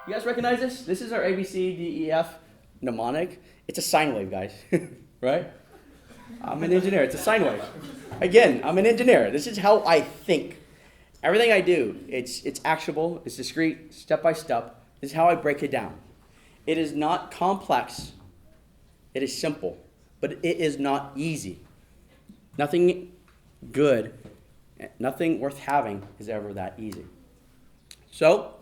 You guys recognize this? This is our A, B, C, D, E, F mnemonic. It's a sine wave, guys. Right? I'm an engineer. It's a sine wave. Again, I'm an engineer. This is how I think. Everything I do, it's actionable, it's discrete, step by step. This is how I break it down. It is not complex. It is simple. But it is not easy. Nothing good, nothing worth having is ever that easy. So,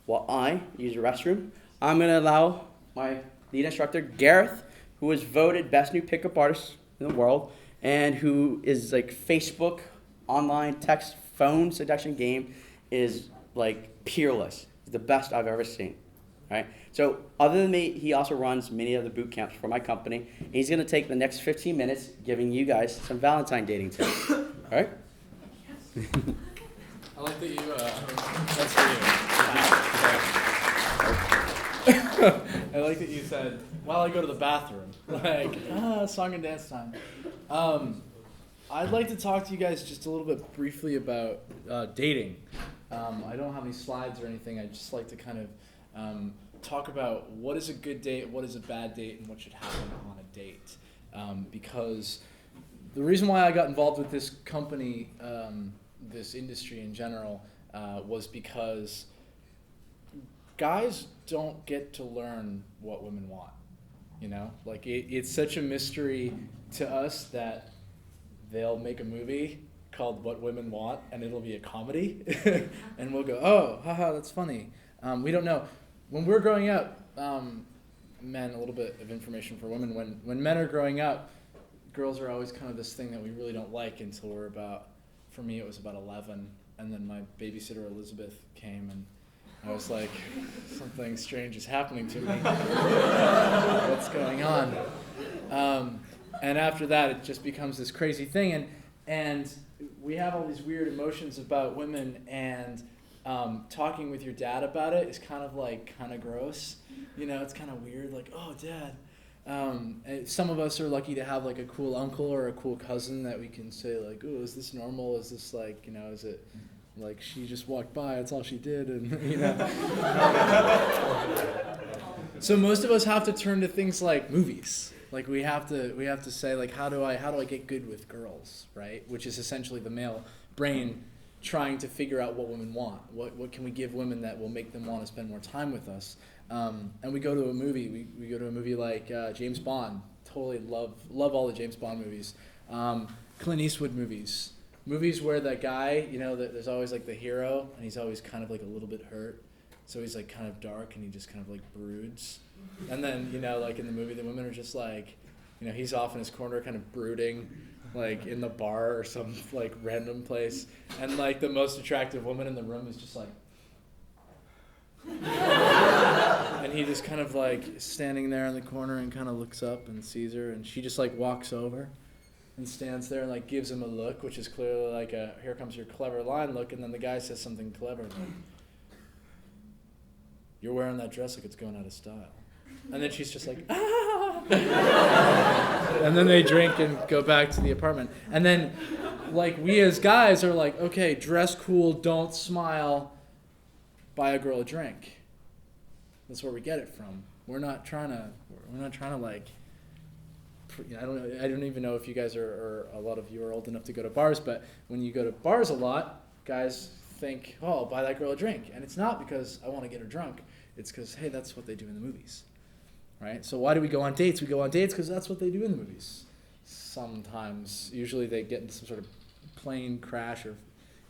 while I use the restroom, I'm going to allow my lead instructor, Gareth, who was voted best new pickup artist in the world, and who is like Facebook, online, text, phone seduction game, is like peerless. It's the best I've ever seen. Right? So other than me, he also runs many of the boot camps for my company. And he's going to take the next 15 minutes giving you guys some Valentine dating tips. All right? I like that you, that's for you. I like that you said, while I go to the bathroom, like, song and dance time. I'd like to talk to you guys just a little bit briefly about dating. I don't have any slides or anything. I'd just like to kind of talk about what is a good date, what is a bad date, and what should happen on a date. Because the reason why I got involved with this company, this industry in general, was because guys don't get to learn what women want. You know, like it's such a mystery to us that they'll make a movie called What Women Want, and it'll be a comedy, and we'll go, oh, haha, that's funny. We don't know. When we're growing up, men, a little bit of information for women, when men are growing up, girls are always kind of this thing that we really don't like until we're about, for me it was about 11, and then my babysitter Elizabeth came, and I was like, something strange is happening to me. What's going on? And after that, it just becomes this crazy thing, and we have all these weird emotions about women, and talking with your dad about it is kind of gross. You know, it's kind of weird, like, oh, Dad. And some of us are lucky to have like a cool uncle or a cool cousin that we can say like, oh, is this normal? Is this like, you know, is it like she just walked by, that's all she did, and you know. So most of us have to turn to things like movies. Like we have to say like, how do I get good with girls, right? Which is essentially the male brain trying to figure out what women want. What can we give women that will make them want to spend more time with us? And we go to a movie. We go to a movie like James Bond. Totally love all the James Bond movies. Clint Eastwood movies. Movies where that guy, you know, there's always like the hero, and he's always kind of like a little bit hurt. So he's like kind of dark, and he just kind of like broods. And then, you know, like in the movie, the women are just like, you know, he's off in his corner kind of brooding, like in the bar or some like random place. And like the most attractive woman in the room is just like, and he just kind of like standing there in the corner and kind of looks up and sees her, and she just like walks over and stands there and like gives him a look, which is clearly like a here comes your clever line look, and then the guy says something clever like, you're wearing that dress like it's going out of style. And then she's just like, ah! And then they drink and go back to the apartment. And then like we as guys are like, okay, dress cool, don't smile, buy a girl a drink. That's where we get it from. We're not trying to like, I don't even know if you guys are a lot of you are old enough to go to bars, but when you go to bars a lot, guys think, oh, I'll buy that girl a drink. And it's not because I want to get her drunk. It's because, hey, that's what they do in the movies. Right? So why do we go on dates? We go on dates because that's what they do in the movies. Sometimes. Usually they get into some sort of plane crash or,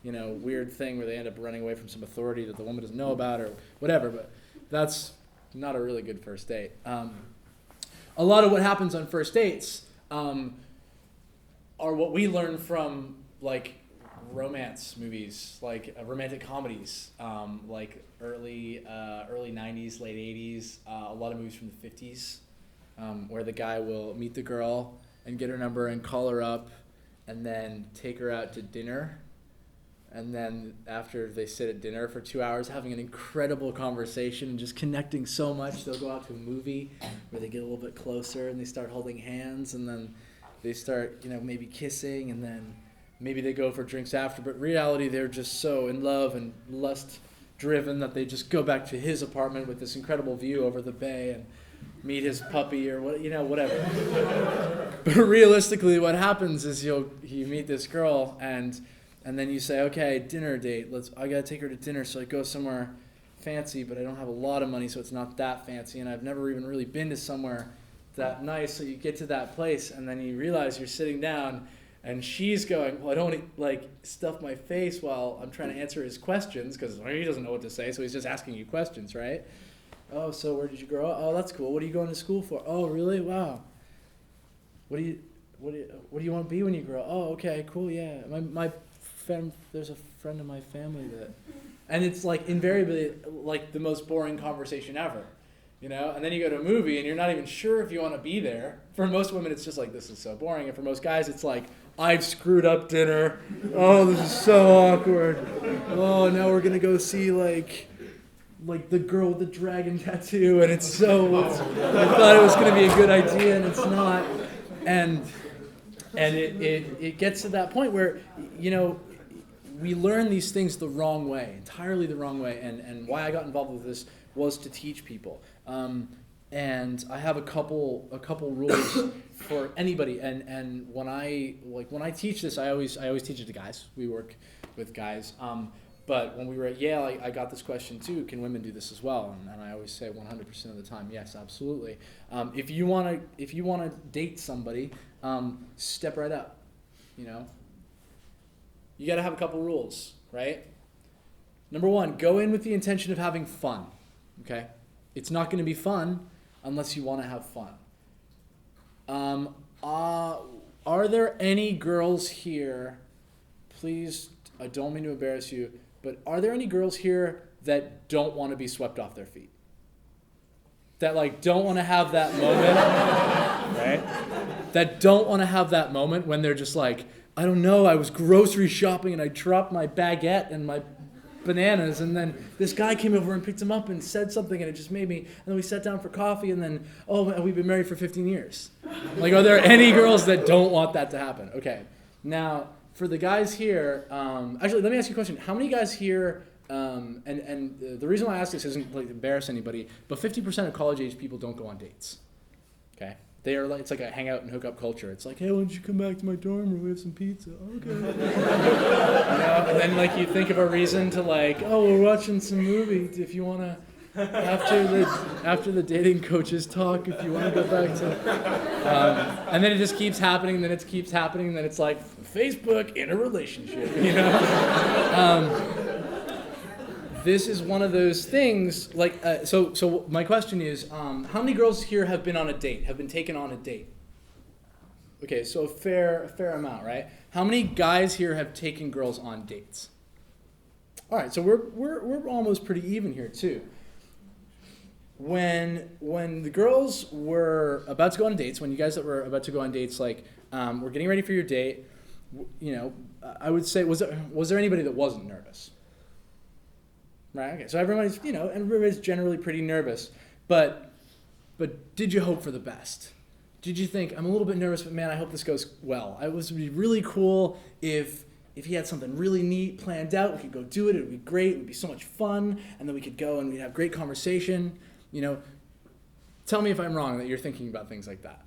you know, weird thing where they end up running away from some authority that the woman doesn't know about or whatever. But that's not a really good first date. A lot of what happens on first dates are what we learn from, like, romance movies, like romantic comedies, like early 90s, late 80s, a lot of movies from the 50s, where the guy will meet the girl and get her number and call her up and then take her out to dinner. And then after they sit at dinner for 2 hours having an incredible conversation and just connecting so much, they'll go out to a movie where they get a little bit closer and they start holding hands, and then they start, you know, maybe kissing, and then maybe they go for drinks after, but in reality they're just so in love and lust driven that they just go back to his apartment with this incredible view over the bay and meet his puppy or whatever. But realistically, what happens is you meet this girl and then you say, okay, dinner date. I gotta take her to dinner, so I go somewhere fancy, but I don't have a lot of money, so it's not that fancy, and I've never even really been to somewhere that nice. So you get to that place, and then you realize you're sitting down, and she's going, well, I don't stuff my face while I'm trying to answer his questions because he doesn't know what to say, so he's just asking you questions, right? Oh, so where did you grow up? Oh, that's cool. What are you going to school for? Oh, really? Wow. What do you want to be when you grow up? Oh, okay, cool. Yeah, there's a friend of my family that, and it's like invariably like the most boring conversation ever, And then you go to a movie and you're not even sure if you want to be there. For most women, it's just like, this is so boring, and for most guys, it's like, I've screwed up dinner. Oh, this is so awkward. Oh, now we're gonna go see like the girl with the dragon tattoo, and I thought it was gonna be a good idea, and it's not. And it gets to that point where, we learn these things the wrong way, entirely the wrong way. And why I got involved with this was to teach people. And I have a couple rules for anybody. And when I teach this, I always teach it to guys. We work with guys. But when we were at Yale, I got this question too: can women do this as well? And I always say 100% of the time, yes, absolutely. If you wanna date somebody, step right up. You got to have a couple rules, right? Number one, go in with the intention of having fun. Okay, it's not going to be fun unless you want to have fun. Are there any girls here? Please, I don't mean to embarrass you, but are there any girls here that don't want to be swept off their feet? That don't want to have that moment, right? That don't want to have that moment when they're just like, I don't know, I was grocery shopping and I dropped my baguette and my bananas, and then this guy came over and picked them up and said something, and it just made me, and then we sat down for coffee, and then, we've been married for 15 years. Are there any girls that don't want that to happen? Okay. Now, for the guys here, actually, let me ask you a question. How many guys here, and the reason why I ask this isn't to embarrass anybody, but 50% of college-age people don't go on dates. Okay? They are it's like a hangout and hookup culture. It's like, hey, why don't you come back to my dorm room? We have some pizza. Okay. And then you think of a reason to we're watching some movie. If you want to, after the dating coaches talk, if you want to go back to, and then it just keeps happening. Then it keeps happening. Then it's like Facebook in a relationship. This is one of those things, so my question is, how many girls here have been on a date, have been taken on a date? Okay, so a fair amount, right? How many guys here have taken girls on dates? All right, so we're almost pretty even here too. When the girls were about to go on dates, when you guys that were about to go on dates, we're getting ready for your date, I would say, was there anybody that wasn't nervous? Right. Okay. So everybody's generally pretty nervous, but did you hope for the best? Did you think, I'm a little bit nervous, but man, I hope this goes well? It would be really cool if he had something really neat planned out. We could go do it. It would be great. It would be so much fun, and then we could go and we'd have great conversation. Tell me if I'm wrong that you're thinking about things like that.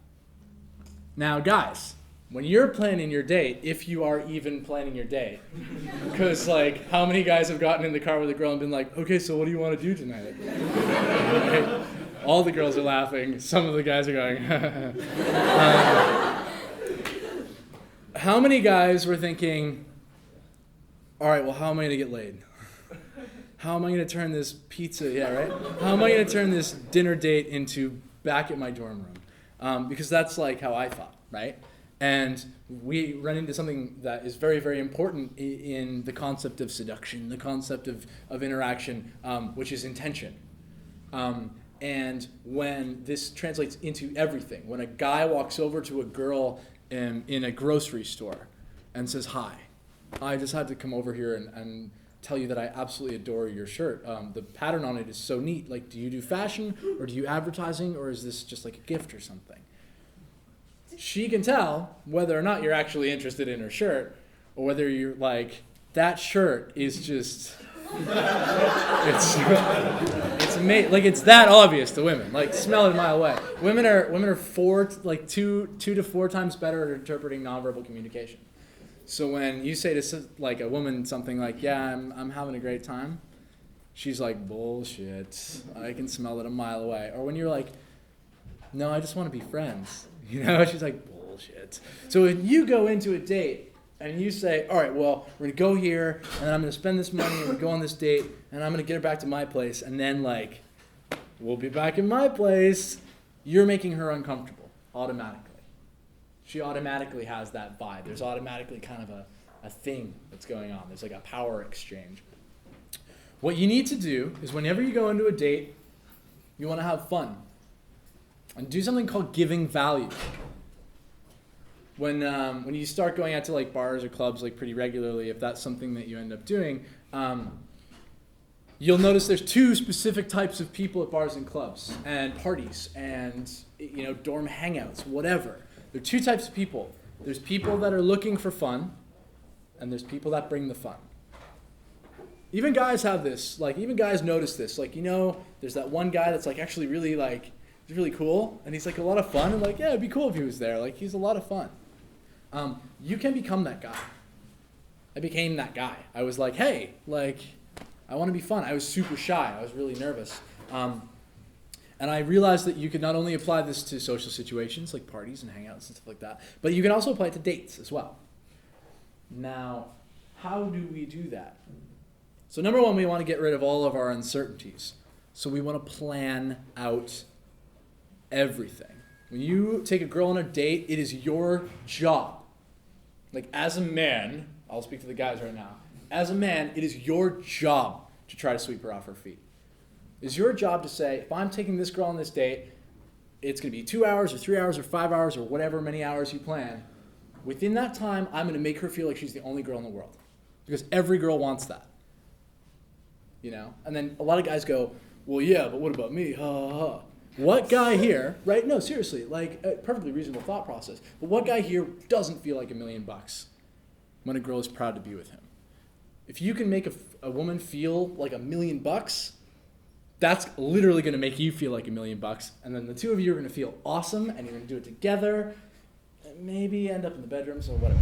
Now, guys, when you're planning your date, if you are even planning your date, because how many guys have gotten in the car with a girl and been like, okay, so what do you want to do tonight? Right? All the girls are laughing. Some of the guys are going, How many guys were thinking, all right, well, how am I going to get laid? How am I going to turn this pizza, How am I going to turn this dinner date into back at my dorm room? Because that's how I thought, right? And we run into something that is very, very important in the concept of seduction, the concept of interaction, which is intention. And when this translates into everything, when a guy walks over to a girl in a grocery store and says, hi, I just had to come over here and tell you that I absolutely adore your shirt. The pattern on it is so neat. Do you do fashion, or do you advertising, or is this just a gift or something? She can tell whether or not you're actually interested in her shirt, or whether you're that shirt is just It's amazing. Like, it's that obvious to women. Like, smell it a mile away. Women are two to four times better at interpreting nonverbal communication. So when you say to like a woman something like, "Yeah, I'm having a great time," she's like, "Bullshit. I can smell it a mile away." Or when you're like, "No, I just want to be friends," she's like, "Bullshit." So when you go into a date and you say, "All right, well, we're gonna go here, and then I'm gonna spend this money, and we go on this date, and I'm gonna get her back to my place, and then like, we'll be back in my place," you're making her uncomfortable automatically. She automatically has that vibe. There's automatically kind of a thing that's going on. There's like a power exchange. What you need to do is whenever you go into a date, you want to have fun. And do something called giving value. When you start going out to like bars or clubs like pretty regularly, if that's something that you end up doing, you'll notice there's two specific types of people at bars and clubs and parties and dorm hangouts, whatever. There are two types of people. There's people that are looking for fun, and there's people that bring the fun. Even guys have this. Like, even guys notice this. Like, there's that one guy that's like actually really like, he's really cool, and he's like a lot of fun, and like, yeah, it'd be cool if he was there. Like, he's a lot of fun. You can become that guy. I became that guy. I was like, hey, like, I want to be fun. I was super shy. I was really nervous. And I realized that you could not only apply this to social situations like parties and hangouts and stuff like that, but you can also apply it to dates as well. Now, how do we do that? So number one, we want to get rid of all of our uncertainties. So we want to plan out everything. When you take a girl on a date, it is your job. Like, as a man, I'll speak to the guys right now. As a man, it is your job to try to sweep her off her feet. It's your job to say, if I'm taking this girl on this date, it's going to be 2 hours or 3 hours or 5 hours or whatever many hours you plan. Within that time, I'm going to make her feel like she's the only girl in the world. Because every girl wants that. And then a lot of guys go, well, yeah, but what about me? Ha, ha, ha. What guy here, right? No, seriously, like a perfectly reasonable thought process. But what guy here doesn't feel like $1 million when a girl is proud to be with him? If you can make a woman feel like $1 million, that's literally going to make you feel like $1 million. And then the two of you are going to feel awesome, and you're going to do it together, and maybe end up in the bedrooms or whatever.